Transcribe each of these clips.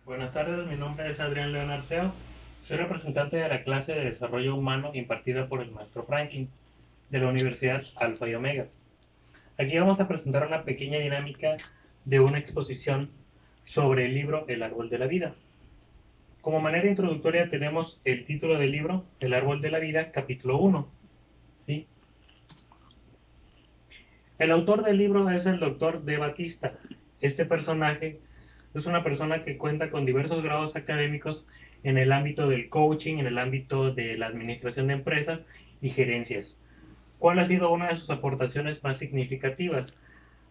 Buenas tardes, mi nombre es Adrián León Arceo. Soy representante de la clase de Desarrollo Humano impartida por el maestro Franklin de la Universidad Alfa y Omega. Aquí vamos a presentar una pequeña dinámica de una exposición sobre el libro El Árbol de la Vida. Como manera introductoria tenemos el título del libro, El Árbol de la Vida, capítulo 1. ¿Sí? El autor del libro es el doctor De Batista. Este personaje es una persona que cuenta con diversos grados académicos en el ámbito del coaching, en el ámbito de la administración de empresas y gerencias. ¿Cuál ha sido una de sus aportaciones más significativas?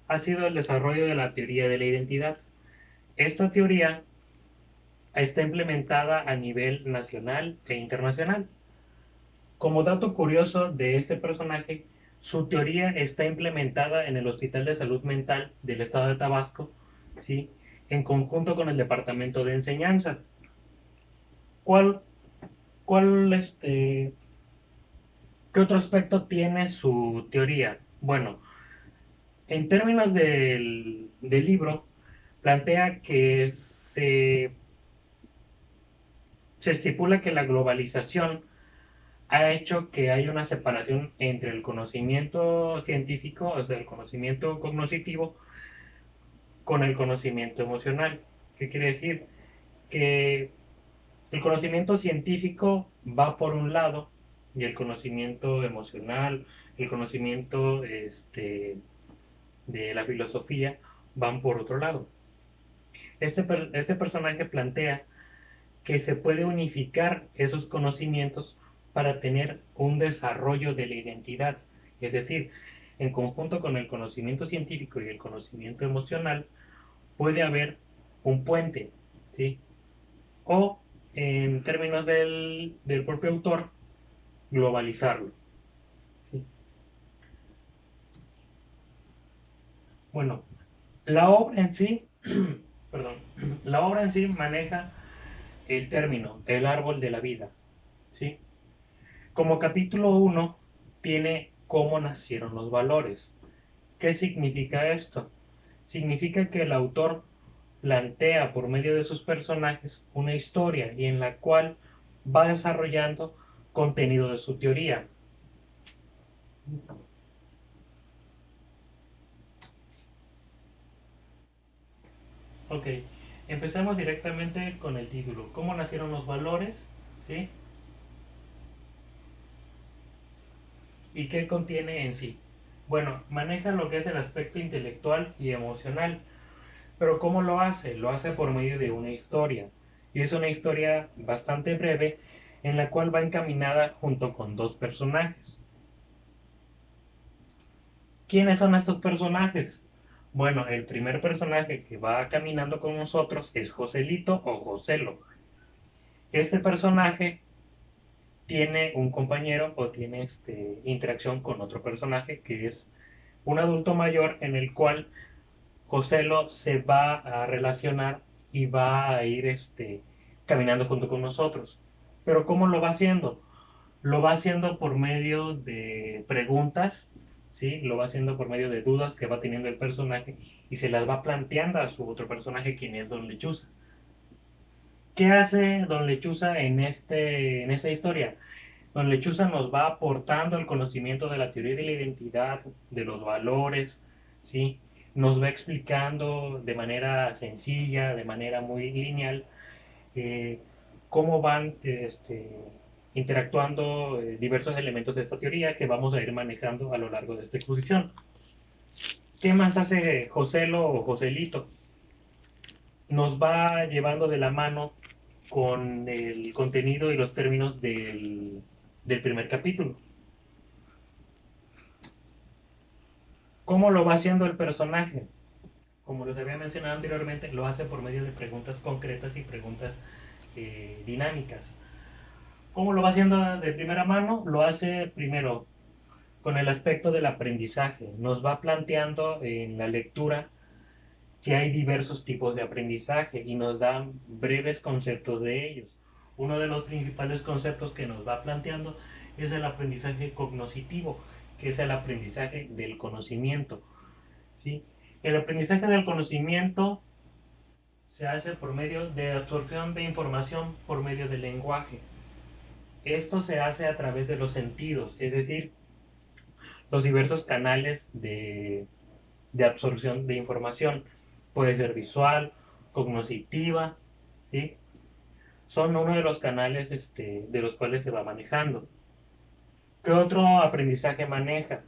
Ha sido el desarrollo de la teoría de la identidad. Esta teoría está implementada a nivel nacional e internacional. Como dato curioso de este personaje, su teoría está implementada en el Hospital de Salud Mental del Estado de Tabasco, ¿sí? En conjunto con el Departamento de Enseñanza. ¿Cuál, cuál, qué otro aspecto tiene su teoría? Bueno, en términos del libro, plantea que se estipula que la globalización ha hecho que haya una separación entre el conocimiento científico, o sea, el conocimiento cognoscitivo, con el conocimiento emocional. ¿Qué quiere decir? Que el conocimiento científico va por un lado y el conocimiento emocional, el conocimiento de la filosofía van por otro lado. Este personaje plantea que se puede unificar esos conocimientos para tener un desarrollo de la identidad. Es decir, en conjunto con el conocimiento científico y el conocimiento emocional, puede haber un puente, ¿sí? O, en términos del propio autor, globalizarlo. ¿Sí? Bueno, la obra en sí, perdón, la obra en sí maneja el término, el árbol de la vida, ¿sí? Como capítulo uno tiene cómo nacieron los valores. ¿Qué significa esto? Significa que el autor plantea por medio de sus personajes una historia y en la cual va desarrollando contenido de su teoría. Ok, empezamos directamente con el título. ¿Cómo nacieron los valores? ¿Sí? ¿Y qué contiene en sí? Bueno, maneja lo que es el aspecto intelectual y emocional. Pero ¿cómo lo hace? Lo hace por medio de una historia. Y es una historia bastante breve en la cual va encaminada junto con dos personajes. ¿Quiénes son estos personajes? Bueno, el primer personaje que va caminando con nosotros es Joselito o Joselo. Este personaje tiene un compañero o tiene interacción con otro personaje que es un adulto mayor en el cual Joselo se va a relacionar y va a ir caminando junto con nosotros. Pero ¿cómo lo va haciendo? Lo va haciendo por medio de preguntas, ¿sí? Lo va haciendo por medio de dudas que va teniendo el personaje y se las va planteando a su otro personaje, quien es Don Lechuza. ¿Qué hace Don Lechuza en esta historia? Don Lechuza nos va aportando el conocimiento de la teoría de la identidad, de los valores, ¿sí? Nos va explicando de manera sencilla, de manera muy lineal, eh, cómo van interactuando diversos elementos de esta teoría que vamos a ir manejando a lo largo de esta exposición. ¿Qué más hace Joselo o Joselito? Nos va llevando de la mano con el contenido y los términos del primer capítulo. ¿Cómo lo va haciendo el personaje? Como les había mencionado anteriormente, lo hace por medio de preguntas concretas y preguntas dinámicas. ¿Cómo lo va haciendo de primera mano? Lo hace primero con el aspecto del aprendizaje. Nos va planteando en la lectura que hay diversos tipos de aprendizaje y nos da breves conceptos de ellos. Uno de los principales conceptos que nos va planteando es el aprendizaje cognoscitivo, que es el aprendizaje del conocimiento. ¿Sí? El aprendizaje del conocimiento se hace por medio de absorción de información por medio del lenguaje. Esto se hace a través de los sentidos, es decir, los diversos canales de absorción de información. Puede ser visual, cognitiva, ¿sí? Son uno de los canales de los cuales se va manejando. ¿Qué otro aprendizaje maneja?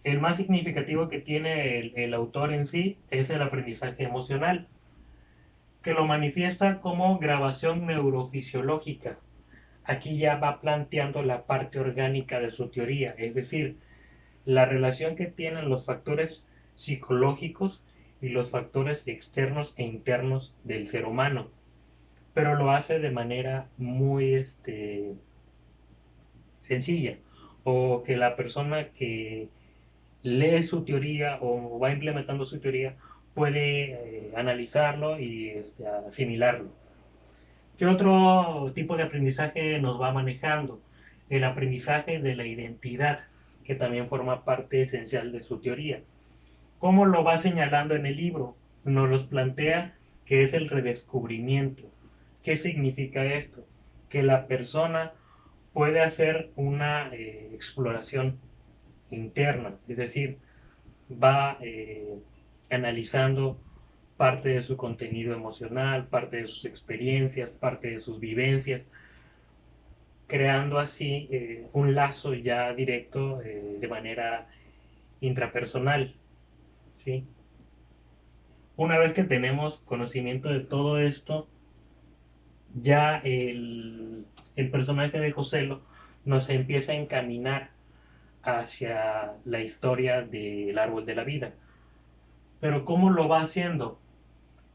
El más significativo que tiene el autor en sí es el aprendizaje emocional, que lo manifiesta como grabación neurofisiológica. Aquí ya va planteando la parte orgánica de su teoría, es decir, la relación que tienen los factores psicológicos y los factores externos e internos del ser humano, pero lo hace de manera muy sencilla, o que la persona que lee su teoría o va implementando su teoría puede analizarlo y asimilarlo. ¿Qué otro tipo de aprendizaje nos va manejando? El aprendizaje de la identidad, que también forma parte esencial de su teoría. ¿Cómo lo va señalando en el libro? Nos los plantea que es el redescubrimiento. ¿Qué significa esto? Que la persona puede hacer una exploración interna, es decir, va analizando parte de su contenido emocional, parte de sus experiencias, parte de sus vivencias, creando así un lazo ya directo de manera intrapersonal, ¿sí? Una vez que tenemos conocimiento de todo esto, ya el personaje de Joselo nos empieza a encaminar hacia la historia del árbol de la vida. Pero ¿cómo lo va haciendo?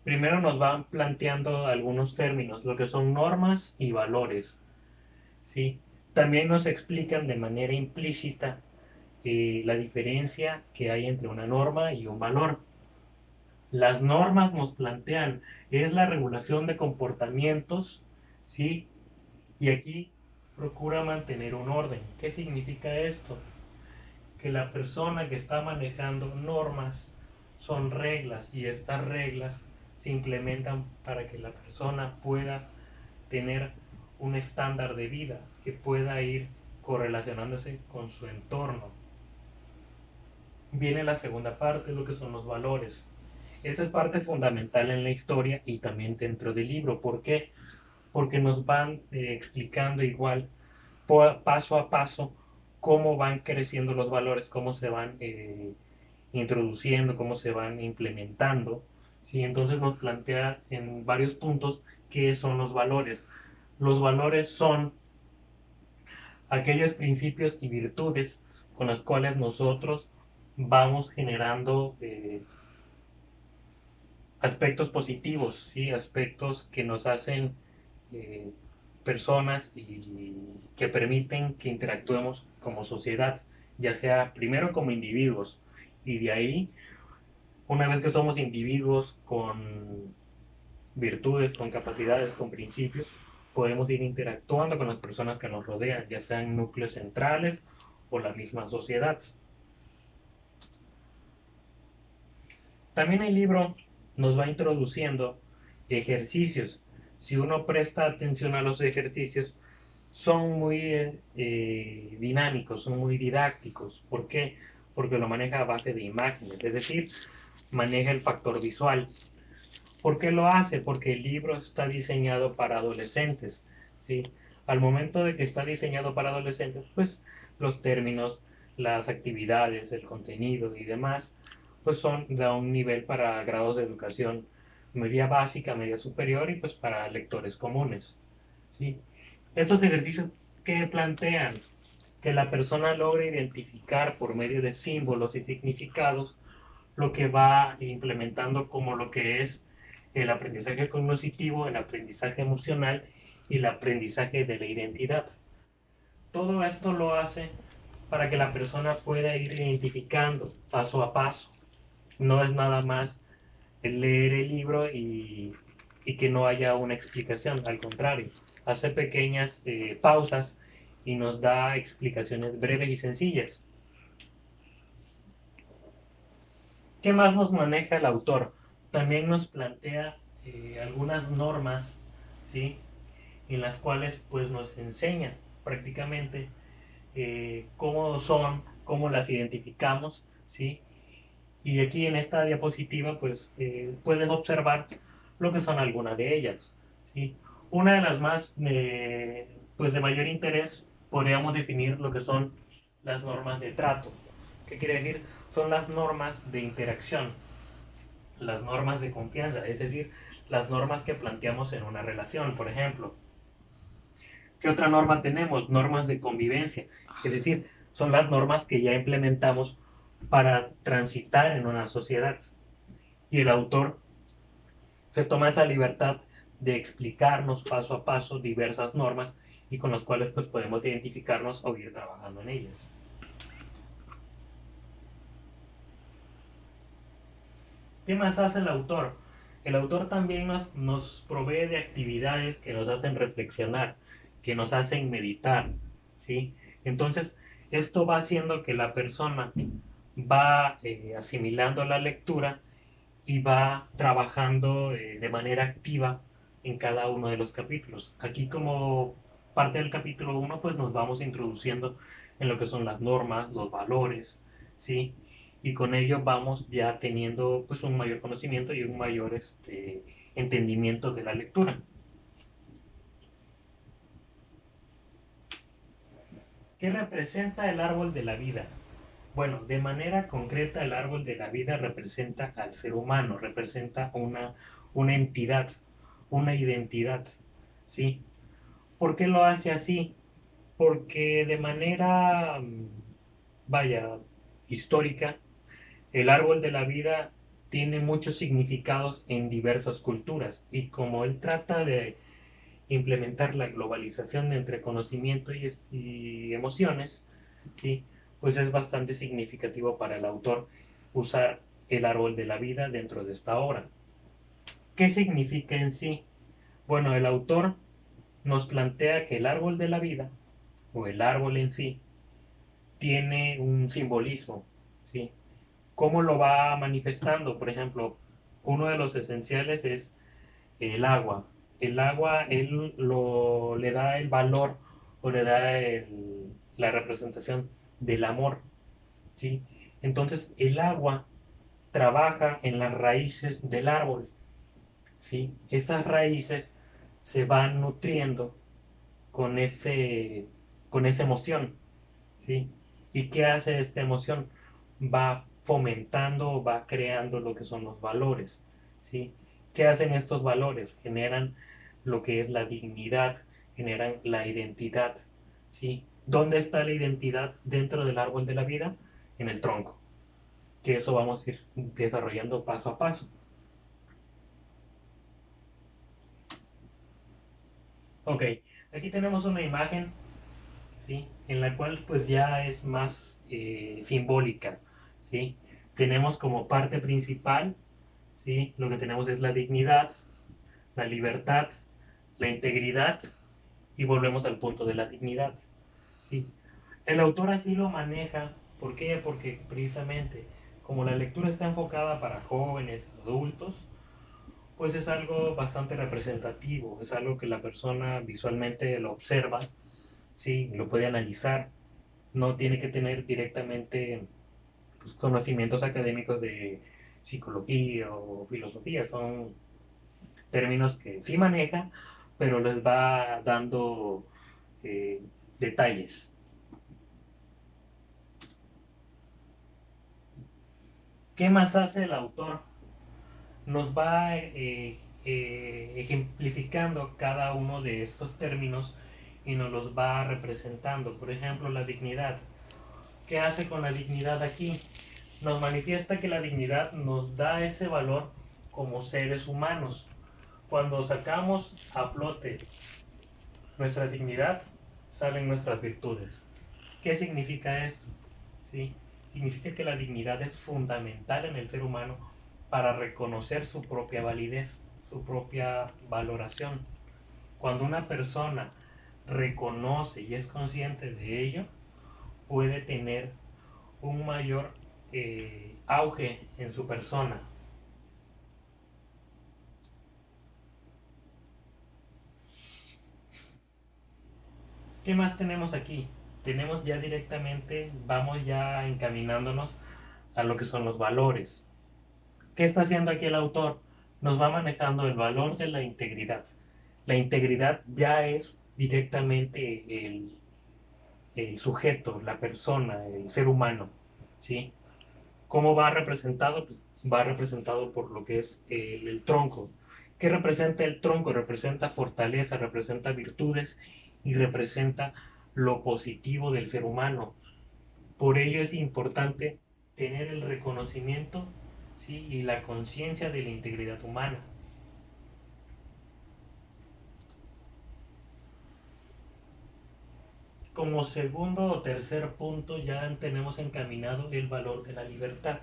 Primero nos van planteando algunos términos, lo que son normas y valores, ¿sí? También nos explican de manera implícita la diferencia que hay entre una norma y un valor. Las normas nos plantean, es la regulación de comportamientos, ¿sí? Y aquí procura mantener un orden. ¿Qué significa esto? Que la persona que está manejando normas son reglas y estas reglas se implementan para que la persona pueda tener un estándar de vida que pueda ir correlacionándose con su entorno. Viene la segunda parte, lo que son los valores. Esa es parte fundamental en la historia y también dentro del libro. ¿Por qué? Porque nos van explicando igual paso a paso cómo van creciendo los valores, cómo se van introduciendo, cómo se van implementando. ¿Sí? Entonces nos plantea en varios puntos qué son los valores. Los valores son aquellos principios y virtudes con las cuales nosotros vamos generando aspectos positivos, ¿sí? Aspectos que nos hacen eh, personas y que permiten que interactuemos como sociedad, ya sea primero como individuos y de ahí, una vez que somos individuos con virtudes, con capacidades, con principios, podemos ir interactuando con las personas que nos rodean, ya sean núcleos centrales o la misma sociedad. También el libro nos va introduciendo ejercicios. Si uno presta atención a los ejercicios, son muy dinámicos, son muy didácticos. ¿Por qué? Porque lo maneja a base de imágenes, es decir, maneja el factor visual. ¿Por qué lo hace? Porque el libro está diseñado para adolescentes, ¿sí? Al momento de que está diseñado para adolescentes, pues los términos, las actividades, el contenido y demás, pues son de un nivel para grados de educación media básica, media superior y pues para lectores comunes, ¿sí? Estos ejercicios que plantean que la persona logre identificar por medio de símbolos y significados lo que va implementando como lo que es el aprendizaje cognitivo, el aprendizaje emocional y el aprendizaje de la identidad. Todo esto lo hace para que la persona pueda ir identificando paso a paso. No es nada más el leer el libro y que no haya una explicación, al contrario, hace pequeñas pausas y nos da explicaciones breves y sencillas. ¿Qué más nos maneja el autor? también nos plantea algunas normas, ¿sí? En las cuales pues nos enseña prácticamente cómo son, cómo las identificamos, ¿sí? Y aquí en esta diapositiva pues puedes observar lo que son algunas de ellas, ¿sí? Una de las más pues de mayor interés podríamos definir lo que son las normas de trato. ¿Qué quiere decir? Son las normas de interacción, las normas de confianza, es decir, las normas que planteamos en una relación, por ejemplo. ¿Qué otra norma tenemos? Normas de convivencia, es decir, son las normas que ya implementamos para transitar en una sociedad. Y el autor se toma esa libertad de explicarnos paso a paso diversas normas y con las cuales pues podemos identificarnos o ir trabajando en ellas. ¿Qué más hace el autor? El autor también nos provee de actividades que nos hacen reflexionar, que nos hacen meditar, ¿sí? Entonces, esto va haciendo que la persona va asimilando la lectura y va trabajando de manera activa en cada uno de los capítulos. Aquí como parte del capítulo 1, pues nos vamos introduciendo en lo que son las normas, los valores, ¿sí? Y con ello vamos ya teniendo pues un mayor conocimiento y un mayor entendimiento de la lectura. ¿Qué representa el árbol de la vida? Bueno, de manera concreta el árbol de la vida representa al ser humano, representa una entidad, una identidad, ¿sí? ¿Por qué lo hace así? Porque de manera, vaya, histórica, el árbol de la vida tiene muchos significados en diversas culturas y como él trata de implementar la globalización entre conocimiento y emociones, ¿sí? Pues es bastante significativo para el autor usar el árbol de la vida dentro de esta obra. ¿Qué significa en sí? Bueno, el autor nos plantea que el árbol de la vida, o el árbol en sí, tiene un simbolismo, ¿sí? ¿Cómo lo va manifestando? Por ejemplo, uno de los esenciales es el agua. El agua, le da el valor o le da la representación del amor, ¿sí? Entonces, el agua trabaja en las raíces del árbol, ¿sí? Esas raíces se van nutriendo con con esa emoción, ¿sí? ¿Y qué hace esta emoción? Va fomentando, va creando lo que son los valores, ¿sí? ¿Qué hacen estos valores? Generan lo que es la dignidad, generan la identidad, ¿sí? ¿Dónde está la identidad dentro del árbol de la vida? En el tronco, que eso vamos a ir desarrollando paso a paso. Ok, aquí tenemos una imagen, ¿sí? En la cual pues ya es más simbólica, ¿sí? Tenemos como parte principal, ¿sí? Lo que tenemos es la dignidad, la libertad, la integridad y volvemos al punto de la dignidad, ¿sí? El autor así lo maneja, ¿por qué? Porque precisamente como la lectura está enfocada para jóvenes, adultos, pues es algo bastante representativo, es algo que la persona visualmente lo observa, ¿sí? Lo puede analizar, no tiene que tener directamente pues, conocimientos académicos de psicología o filosofía, son términos que sí maneja, pero les va dando eh, detalles. ¿Qué más hace el autor? Nos va ejemplificando cada uno de estos términos y nos los va representando. Por ejemplo, la dignidad. ¿Qué hace con la dignidad aquí? Nos manifiesta que la dignidad nos da ese valor como seres humanos. Cuando sacamos a flote nuestra dignidad, salen nuestras virtudes. ¿Qué significa esto? ¿Sí? Significa que la dignidad es fundamental en el ser humano para reconocer su propia validez, su propia valoración. Cuando una persona reconoce y es consciente de ello, puede tener un mayor auge en su persona. ¿Qué más tenemos aquí? Tenemos ya directamente, vamos ya encaminándonos a lo que son los valores. ¿Qué está haciendo aquí el autor? Nos va manejando el valor de la integridad. La integridad ya es directamente el sujeto, la persona, el ser humano, ¿sí? ¿Cómo va representado? Pues va representado por lo que es el tronco. ¿Qué representa el tronco? Representa fortaleza, representa virtudes y representa lo positivo del ser humano. Por ello es importante tener el reconocimiento, ¿sí? Y la conciencia de la integridad humana. Como segundo o tercer punto ya tenemos encaminado el valor de la libertad.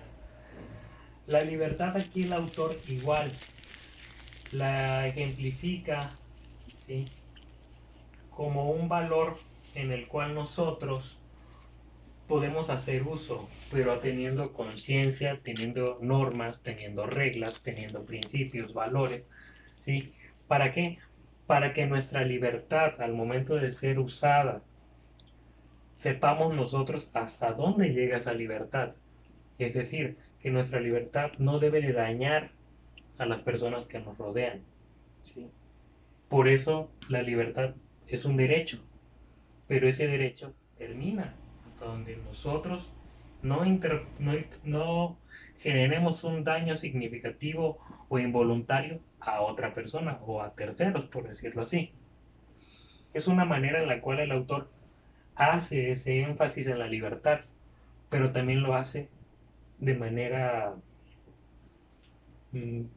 La libertad aquí el autor igual la ejemplifica, ¿sí? Como un valor en el cual nosotros podemos hacer uso, pero teniendo conciencia, teniendo normas, teniendo reglas, teniendo principios, valores, ¿sí? ¿Para qué? Para que nuestra libertad al momento de ser usada, sepamos nosotros hasta dónde llega esa libertad. Es decir, que nuestra libertad no debe de dañar a las personas que nos rodean, ¿sí? Por eso la libertad es un derecho, pero ese derecho termina hasta donde nosotros no generemos un daño significativo o involuntario a otra persona o a terceros, por decirlo así. Es una manera en la cual el autor hace ese énfasis en la libertad, pero también lo hace de manera,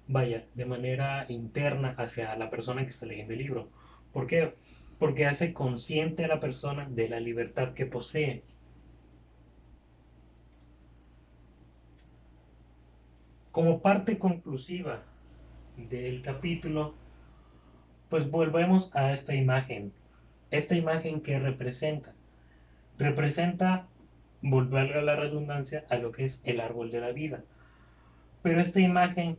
vaya, de manera interna hacia la persona que está leyendo el libro. ¿Por qué? Porque hace consciente a la persona de la libertad que posee. Como parte conclusiva del capítulo, pues volvemos a esta imagen. Esta imagen que representa. Representa, volver a la redundancia, a lo que es el árbol de la vida. Pero esta imagen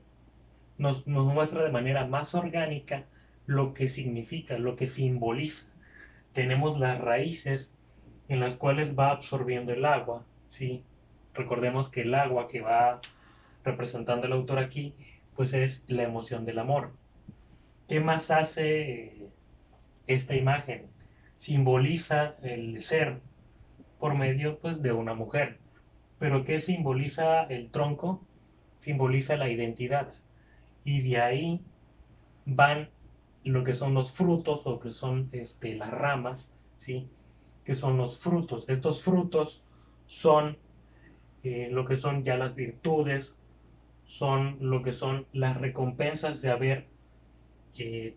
nos muestra de manera más orgánica lo que significa, lo que simboliza. Tenemos las raíces en las cuales va absorbiendo el agua, ¿sí? Recordemos que el agua que va representando el autor aquí, pues es la emoción del amor. ¿Qué más hace esta imagen? Simboliza el ser por medio, pues, de una mujer. ¿Pero qué simboliza el tronco? Simboliza la identidad. Y de ahí van lo que son los frutos o que son las ramas, ¿sí? Que son los frutos. Estos frutos son lo que son ya las virtudes, son lo que son las recompensas de haber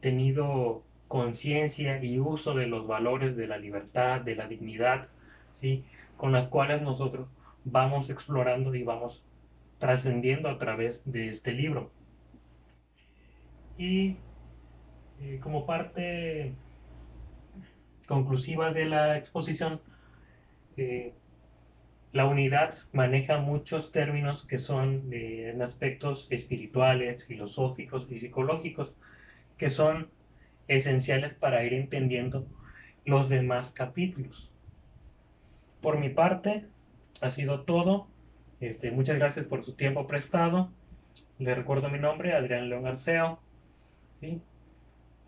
tenido conciencia y uso de los valores de la libertad, de la dignidad, ¿sí? Con las cuales nosotros vamos explorando y vamos trascendiendo a través de este libro. Y como parte conclusiva de la exposición, eh, la unidad maneja muchos términos que son en aspectos espirituales, filosóficos y psicológicos, que son esenciales para ir entendiendo los demás capítulos. Por mi parte, ha sido todo. Muchas gracias por su tiempo prestado. Les recuerdo mi nombre, Adrián León Arceo. ¿Sí?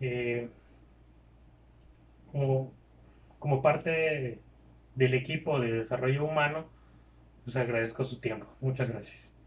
Eh, como, como parte del equipo de desarrollo humano, les agradezco su tiempo. Muchas gracias.